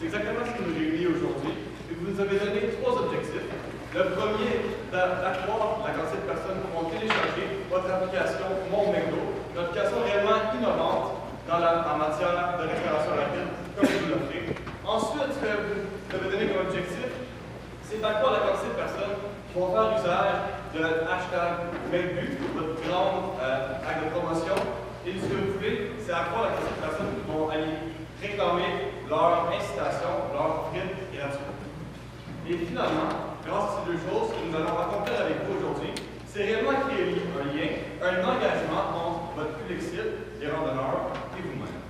C'est exactement ce qui nous réunit aujourd'hui. Et vous nous avez donné 3 objectifs. Le premier, d'accroître la quantité de personnes qui vont télécharger votre application Mon McDo, une application réellement innovante en matière de restauration rapide, comme vous l'offrez. Ensuite, ce que vous avez donné comme objectif, c'est d'accroître la quantité de personnes qui vont faire usage de notre hashtag McBu, votre grande acte de promotion. Et ce que vous voulez, c'est accroître la quantité de personnes qui vont aller réclamer leur incitation, leur prime gratuite. Et finalement, grâce à ces 2 choses que nous allons accomplir avec vous aujourd'hui, c'est réellement créer un lien, un engagement entre votre public cible, les randonneurs et vous-même.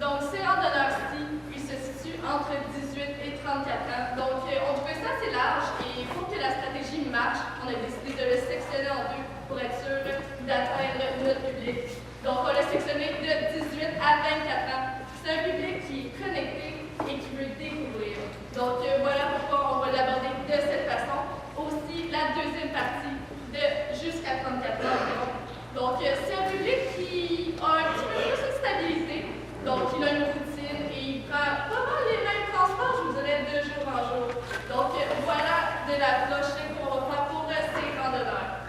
Donc, ces randonneurs-ci, ils se situent entre 18 et 34 ans. Donc, on trouvait ça assez large et pour que la stratégie marche, on a décidé de le sectionner en 2 pour être sûr d'atteindre notre public. Donc, on l'a sectionné de 18 à 24 ans. C'est un public qui est connecté et qui veut découvrir. Donc, voilà pourquoi on va l'aborder de cette façon. Aussi, la deuxième partie de jusqu'à 34 ans environ. Donc, c'est un public qui a un petit peu plus de stabilité. Donc, il a une routine et il prend pas mal les mêmes transports, je vous dirais, de jour en jour. Donc, voilà de l'approche qu'on va faire pour ces randonneurs.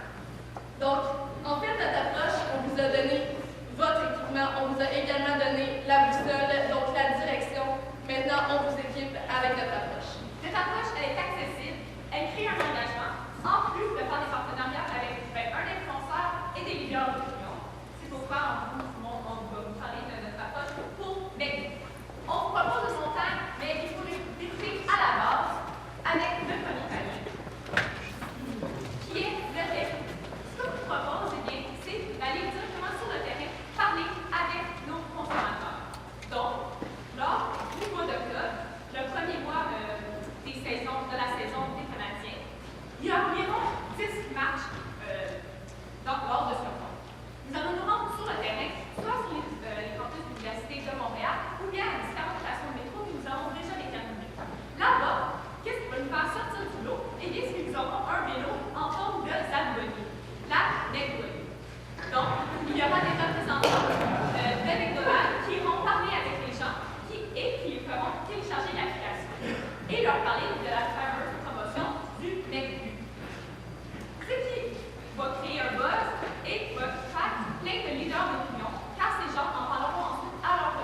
Donc, en fait, notre approche, on vous a donné votre équipement, on vous a également donné la boussole, donc la direction. Maintenant, on vous équipe avec notre approche. Cette approche, elle est accessible, elle crée un engagement, en plus de faire des partenariats avec un influenceur et des leaders d'opinion. C'est pourquoi on va vous parler de notre approche pour McBu. On vous propose le montant, mais il faut l'écouter à la base avec le premier palier, qui est le terrain. Ce qu'on vous propose, eh bien, c'est d'aller directement sur le terrain, parler avec nos consommateurs. Donc, lors du mois d'octobre, le premier mois de la saison des Canadiens, il y a environ 10 matchs lors de ce mois. Nous allons nous rendre sur le terrain, soit sur les campus de l'Université de Montréal, ou bien à différentes stations de métro que nous avons déjà déterminées. Là-bas, qu'est-ce qui va nous faire sortir du lot? Eh bien, c'est que nous aurons un vélo en forme de Zamboni, la McDo. Donc, il y aura des représentants de McDonald's qui iront parler avec les gens qui feront télécharger l'application et leur parler de la fameuse promotion du McBu. Ce qui va créer un buzz et va faire plein de leaders d'opinion, car ces gens en parleront ensuite à leurs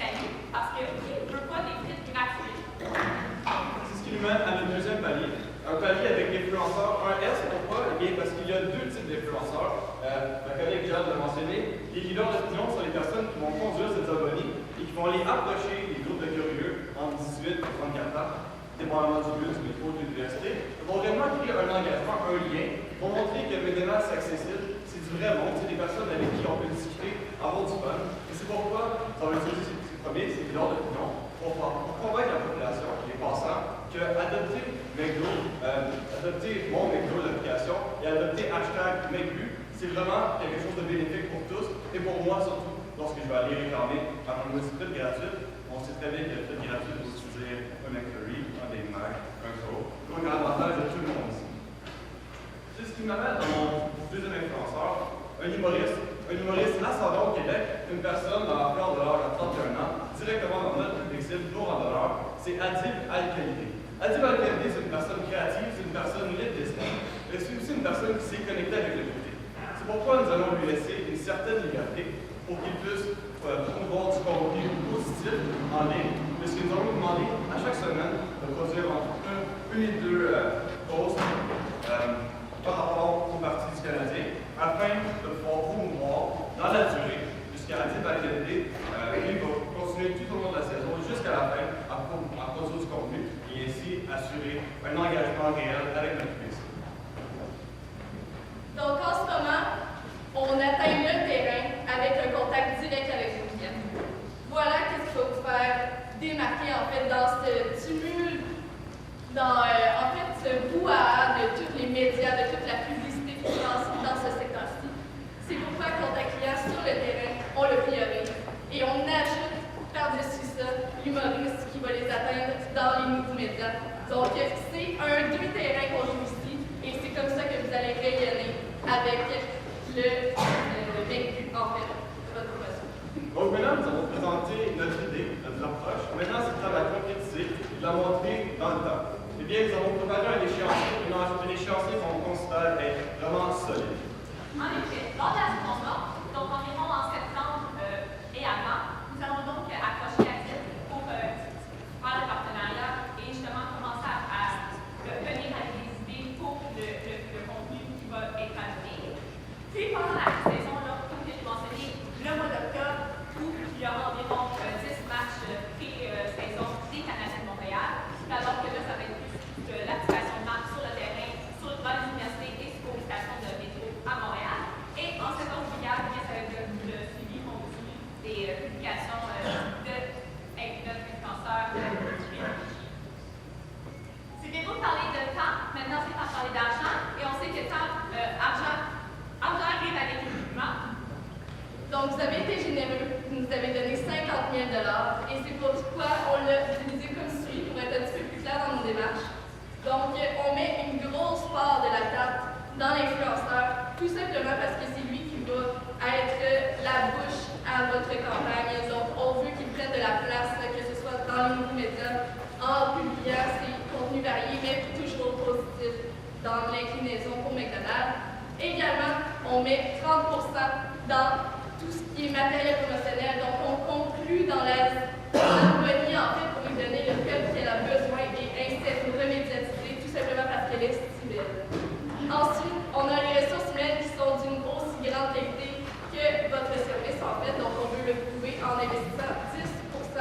amis, parce que qui ne veut pas des frites gratuites? C'est ce qui nous mène à notre deuxième palier. Un palier avec l'influenceur. Un S, pourquoi? Eh bien, parce qu'il y a 2 types d'influenceurs. Ma collègue John l'a mentionné. Les leaders d'opinion sont les personnes qui vont conduire ces abonnés et qui vont aller approcher les groupes de curieux entre 18 et 34 ans, dépendamment du bus, du métro, de l'université. Ils vont vraiment créer un engagement, un lien, vont montrer que McDonald's, c'est accessible, c'est du vrai monde, c'est des personnes avec qui on peut discuter, avoir du fun. Et c'est pourquoi ça va utiliser ces premiers, ces leaders d'opinion, pour convaincre la population, les passants, que adopter McDo, adopter Mon McDo, l'application, et adopter hashtag McBu, c'est vraiment quelque chose de bénéfique pour tous, et pour moi surtout, lorsque je vais aller réclamer à mon frite gratuite. On sait très bien que la frite gratuite, vous utilisez un McFlurry, un Big Mac, un Coke, donc un avantage de tout le monde ici. C'est ce qui m'amène à mon deuxième influenceur, un humoriste ascendant au Québec, une personne dans la fleur de l'âge à 31 ans, directement dans notre public cible, nos randonneurs, c'est Adib Al-Khalidi. Adib Al-Khalidi, c'est une personne créative, c'est une personne libre d'esprit, et c'est aussi une personne qui s'est connectée avec le public. C'est pourquoi nous allons lui laisser une certaine liberté pour qu'il puisse promouvoir du contenu positif en ligne, puisque nous allons lui demander à chaque semaine de produire entre une et 2 posts par rapport aux parties du Canadien, afin de pouvoir promouvoir dans la durée, jusqu'à la Al-Khalidi, il va continuer tout au long de la saison jusqu'à la fin à produire du contenu et ainsi assurer un engagement réel avec notre public. Donc, en ce moment, on atteint le terrain avec un contact direct avec vos clients. Voilà ce qu'il faut vous faire démarquer en fait dans ce tumulte, dans en fait ce brouhaha de tous les médias, de toute la publicité qui se passe dans ce secteur-ci. C'est pourquoi contact client sur le terrain, on le priorise. Et on ajoute par-dessus ça l'humoriste qui va les atteindre dans les nouveaux médias. Donc, c'est un 2 terrains qu'on joue ici et c'est comme ça que vous allez rayonner avec le McBu, en fait, de votre promotion. Donc maintenant, nous avons présenté notre idée, notre approche. Maintenant, c'est le temps de la concrétiser et de la montrer dans le temps. Eh bien, nous avons préparé un échéancier, un échéancier qu'on considère être vraiment solide. En effet, lors de la saison morte, donc environ en septembre et avant, nous allons donc accrocher la titre pour faire le partenariat et justement commencer à venir avec des idées pour le contenu qui va être ajouté. Puis pendant la saison, là, comme je l'ai mentionné, le mois d'octobre, où il y aura environ 10 matchs pré-saison des Canadiens de Montréal, alors que là, ça va être plus de l'activation de marque sur le terrain, sur l'université et sur l'obligation de métro à Montréal. Et en septembre, ça va être le suivi continu des publications de notre influenceur. C'était pour parler de temps, maintenant c'est temps de parler d'argent, et on sait que argent arrive avec le mouvement. Donc, vous avez été généreux, vous nous avez donné 50 000 $, et c'est pourquoi on l'a divisé comme suit pour être un petit peu plus clair dans nos démarches. Donc, on met une grosse part de la tarte dans l'influenceur, tout simplement parce que c'est lui qui va être la bouche à votre campagne. Donc, on veut qu'il prenne de la place, que ce soit dans les nouveaux médias, en publiant ses contenus variés, mais toujours positifs dans l'inclinaison pour McDonald's. Également, on met 30% dans tout ce qui est matériel promotionnel. Donc, on conclut dans la bonnie, en fait, pour lui donner le fait qu'elle a besoin et ainsi être remédiatisée, tout simplement parce qu'elle est civile. Ensuite, on a les ressources humaines qui sont d'une aussi grande qualité que votre service, en fait. Donc, on veut le prouver en investissant 10%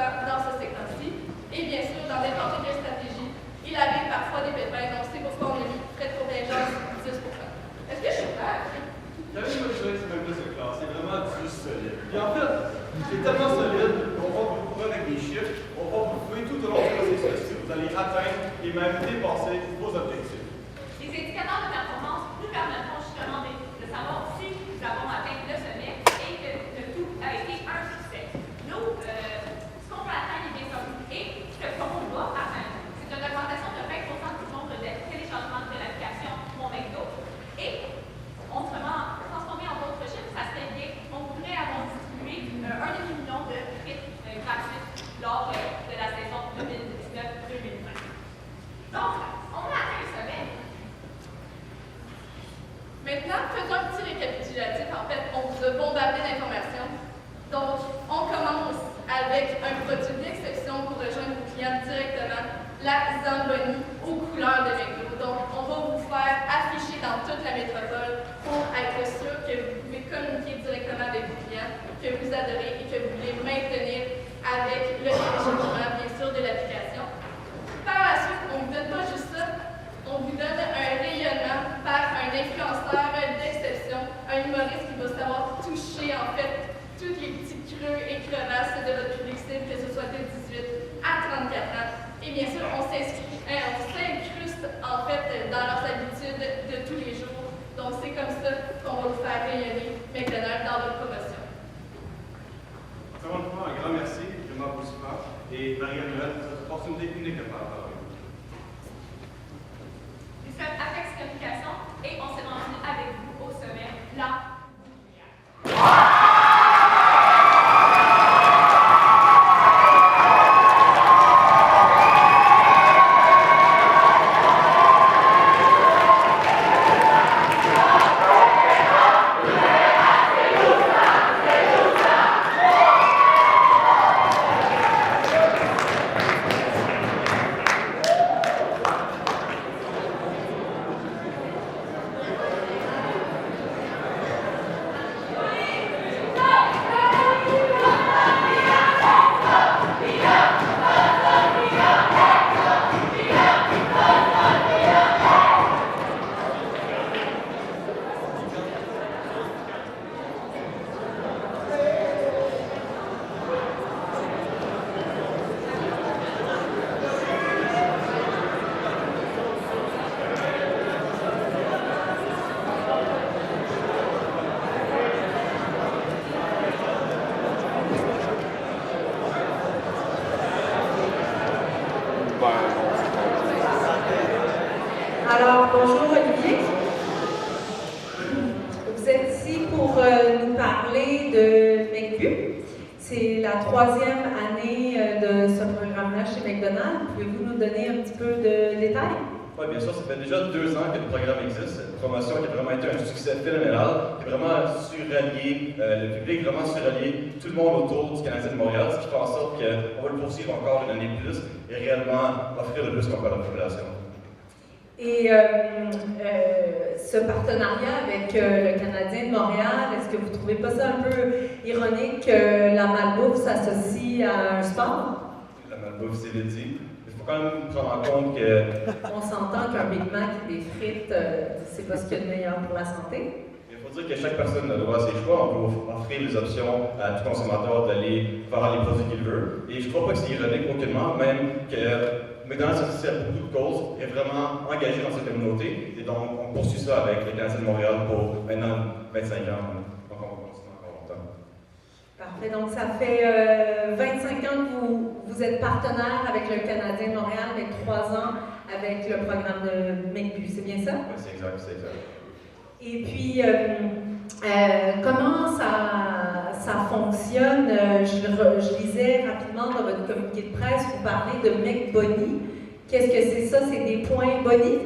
dans ce secteur-ci. Et bien sûr, dans n'importe quelle stratégie, il arrive parfois des pépins. Donc, c'est pourquoi on a mis près de contingence 10%. Est-ce que je suis claire? J'avais une bonne chose, c'est même pas ce classe, c'est vraiment du solide. Et en fait, c'est tellement solide qu'on va vous prouver avec des chiffres, on va vous prouver tout au long du processus que vous allez atteindre et même dépasser vos objectifs. Les indicateurs de performance nous permettront justement de savoir si nous avons atteint le sommet et que tout a été un succès. Nous, ce qu'on peut atteindre est bien sûr, et ce qu'on va atteindre, c'est une augmentation de 20% du nombre de téléchargements de l'application Mon McDo. Et autrement, transformé en d'autres chiffres, ça serait bien, on pourrait avoir distribué 1,5 million de frites gratuites lors de la saison 2019-2020. Donc, on a atteint le sommet. Maintenant, faisons un petit récapitulatif. En fait, on vous a bombardé d'informations. Donc, on commence avec un produit d'exception pour rejoindre vos clients directement, la Zamboni aux couleurs de McDo. Donc, on va vous faire afficher dans toute la métropole pour être sûr que vous pouvez communiquer directement avec vos clients, que vous adorez et que vous voulez maintenir avec le téléchargement, bien sûr, de l'application. Par la suite, on ne vous donne pas juste ça, on vous donne un rayonnement par un influenceur d'exception, un humoriste qui va savoir toucher, en fait, tous les petits creux et crevasses de votre public cible, que ce soit de 18 à 34 ans. Et bien sûr, on s'incruste, en fait, dans leurs habitudes de tous les jours. Donc, c'est comme ça qu'on va vous faire rayonner McDonald's dans votre promotion. Encore une fois, un grand merci, Clément Boussipard et Marie-Anne pour cette opportunité unique de parler. Nous sommes Apex Communication et on s'est rendu avec vous au sommet, là. Alors, bonjour Olivier. Vous êtes ici pour nous parler de McBu. C'est la 3e année de ce programme-là chez McDonald's. Pouvez-vous nous donner un petit peu de détails? Oui, bien sûr, ça fait déjà 2 ans que le programme existe. C'est une promotion qui a vraiment été un succès phénoménal, qui a vraiment surallié, le public vraiment surallié tout le monde autour du Canadien de Montréal, ce qui fait en sorte qu'on va le poursuivre encore une année de plus et réellement offrir le plus qu'on peut à la population. Et ce partenariat avec le Canadien de Montréal, est-ce que vous ne trouvez pas ça un peu ironique que la malbouffe s'associe à un sport? La malbouffe, c'est dit. Il faut quand même prendre en compte que... On s'entend qu'un Big Mac et des frites, c'est pas ce qu'il y a de meilleur pour la santé. Il faut dire que chaque personne a droit à ses choix. On peut offrir les options à tout consommateur d'aller faire les produits qu'il veut. Et je ne crois pas que c'est ironique aucunement, même que McDonald's s'associe à beaucoup de causes, est vraiment engagé dans cette communauté. Et donc, on poursuit ça avec le Canadien de Montréal pour maintenant 25 ans. Donc, on va continuer encore longtemps. Parfait. Donc, ça fait 25 ans que vous êtes partenaire avec le Canadien de Montréal, mais 3 ans avec le programme de McBu. C'est bien ça? Oui, c'est exact, c'est exact. Et puis, comment ça fonctionne? Je lisais rapidement dans votre communiqué de presse, vous parlez de McBonnie. Qu'est-ce que c'est ça? C'est des points Bonnie?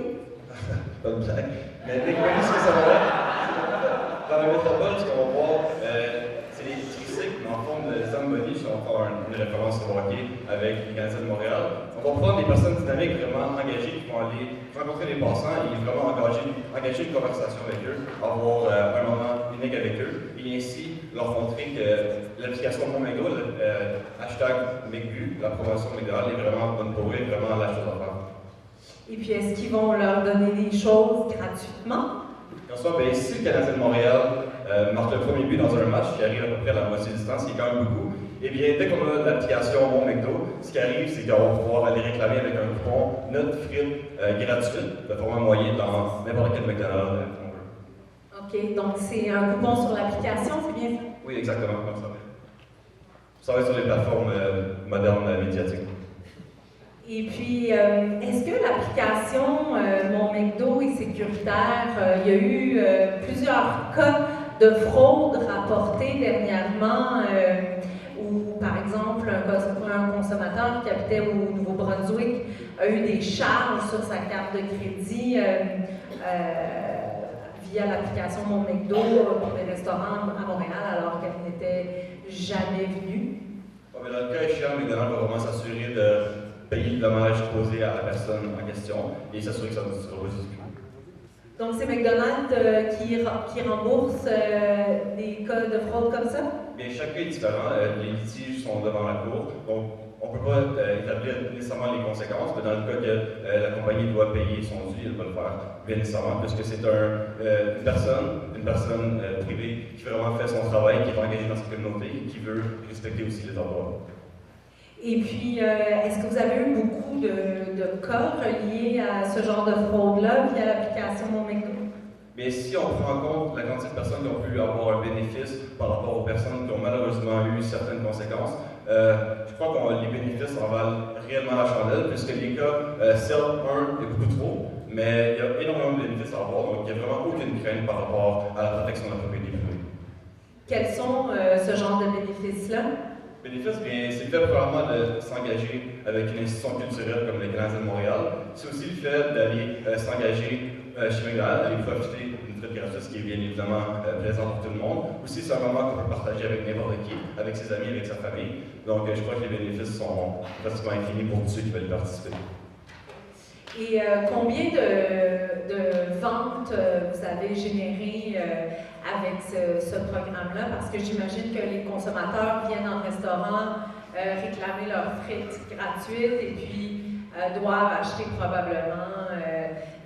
Pas de blague. Mais McBonnie, ce que ça va être, dans la métropole, ce qu'on va voir, c'est les tricycles, mais en forme de Zamboni, si on va faire une référence au hockey avec les Canadiens de Montréal. On va prendre des personnes dynamiques vraiment engagées qui vont aller rencontrer les passants et vraiment engager une conversation avec eux, avoir un moment unique avec eux, et ainsi leur montrer que l'application Mon McDo, hashtag McBu, la promotion McDonald's est vraiment bonne pour eux, vraiment la chose à faire. Et puis, est-ce qu'ils vont leur donner des choses gratuitement? En soi, bien, si le Canadien de Montréal marque le premier but dans un match qui arrive à peu près à la moitié de distance, ce qui est quand même beaucoup, et bien, dès qu'on a l'application Mon McDo, ce qui arrive, c'est qu'on va pouvoir aller réclamer avec un coupon notre frite gratuite, de format moyen dans n'importe quel McDonald's qu'on veut. OK, donc c'est un coupon sur l'application, c'est bien ça? Oui, exactement, comme ça. Ça va être sur les plateformes modernes médiatiques. Et puis, est-ce que l'application Mon McDo est sécuritaire? Il y a eu plusieurs cas de fraude rapportés dernièrement où, par exemple, un consommateur qui habitait au Nouveau-Brunswick a eu des charges sur sa carte de crédit via l'application Mon McDo pour les restaurants à Montréal alors qu'elle n'était jamais venue. Bon, mais dans le cas échéant, McDonald's va vraiment s'assurer de payer le dommage causé à la personne en question et s'assurer que ça ne se reproduise plus. Donc, c'est McDonald's qui rembourse des cas de fraude comme ça? Bien, chaque cas est différent. Les litiges sont devant la cour, donc on ne peut pas établir nécessairement les conséquences, mais dans le cas que la compagnie doit payer son dû, elle va le faire, bien nécessairement, puisque c'est une personne privée qui vraiment fait son travail, qui est engagée dans sa communauté, qui veut respecter aussi les droits. Et puis, est-ce que vous avez eu beaucoup de cas reliés à ce genre de fraude-là via l'application Mon McDo? Mais si on prend en compte la quantité de personnes qui ont pu avoir un bénéfice par rapport aux personnes qui ont malheureusement eu certaines conséquences, je crois que les bénéfices en valent réellement la chandelle, puisque les cas, certes, il y a beaucoup trop, mais il y a énormément de bénéfices à avoir, donc il n'y a vraiment aucune crainte par rapport à la protection de la propriété privée. Quels sont ce genre de bénéfices-là? Bénéfice, bien, c'est le fait probablement de s'engager avec une institution culturelle comme le Canadien de Montréal. C'est aussi le fait d'aller s'engager chez McDonald's, d'aller profiter d'une frite gratuite, ce qui est bien évidemment plaisant pour tout le monde. Aussi, c'est un moment qu'on peut partager avec n'importe qui, avec ses amis, avec sa famille. Donc, je crois que les bénéfices sont pratiquement infinis pour tous ceux qui veulent participer. Et combien de ventes vous avez générées avec ce programme-là? Parce que j'imagine que les consommateurs viennent en restaurant réclamer leurs frites gratuites et puis doivent acheter probablement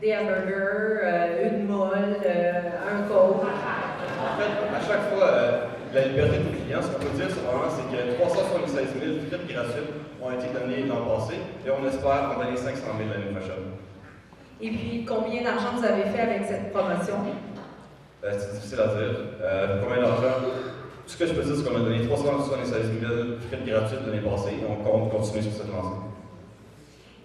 des hamburgers, une molle, un coke. En fait, à chaque fois, la liberté des clients, ce qu'on peut dire, c'est que 376 000 frites gratuites ont été données l'an passé et on espère en donner 500 000 l'année prochaine. Et puis, combien d'argent vous avez fait avec cette promotion? C'est difficile à dire. Combien d'argent? Ce que je peux dire, c'est qu'on a donné 376 000 frites gratuites l'année passée et on compte continuer sur cette lancée.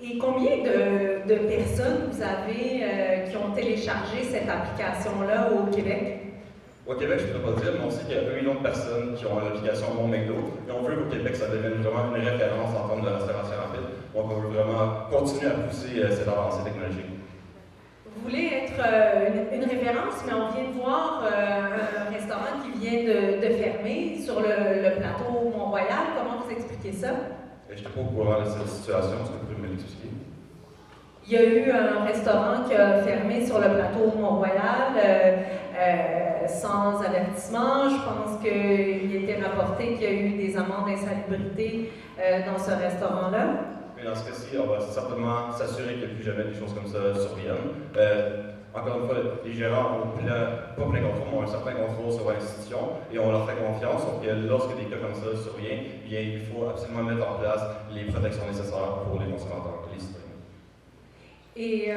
Et combien de personnes vous avez qui ont téléchargé cette application-là au Québec? Au Québec, je ne peux pas dire, mais on sait qu'il y a 1 million de personnes qui ont l'application Mon McDo, et on veut qu'au Québec, ça devienne vraiment une référence en termes de restauration rapide. Donc, on veut vraiment continuer à pousser cette avancée technologique. Vous voulez être une référence, mais on vient de voir un restaurant qui vient de fermer sur le plateau Mont-Royal. Comment vous expliquez ça? Je n'étais pas au courant de cette situation, est-ce que vous pouvez me l'expliquer? Il y a eu un restaurant qui a fermé sur le plateau Mont-Royal sans avertissement. Je pense qu'il était rapporté qu'il y a eu des amendes d'insalubrité dans ce restaurant-là. Mais dans ce cas-ci, on va certainement s'assurer qu'il n'y a plus jamais des choses comme ça surviennent. Encore une fois, les gérants ont pas plein contrôle, mais ont un certain contrôle sur l'institution et on leur fait confiance. Donc, lorsque des cas comme ça surviennent, bien, il faut absolument mettre en place les protections nécessaires pour les consommateurs, les citoyens. Et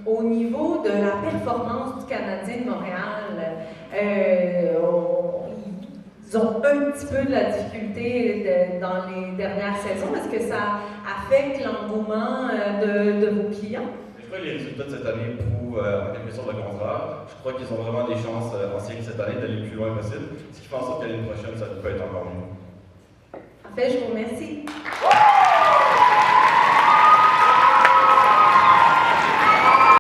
au niveau de la performance du Canadien de Montréal, ils ont un petit peu de la difficulté dans les dernières saisons. Est-ce que ça affecte l'engouement de vos clients? Je crois que les résultats de cette année prouvent en quelque sorte le contraire. Je crois qu'ils ont vraiment des chances en série cette année d'aller le plus loin possible, ce qui fait en sorte que l'année prochaine, ça peut être encore mieux. En fait, je vous remercie.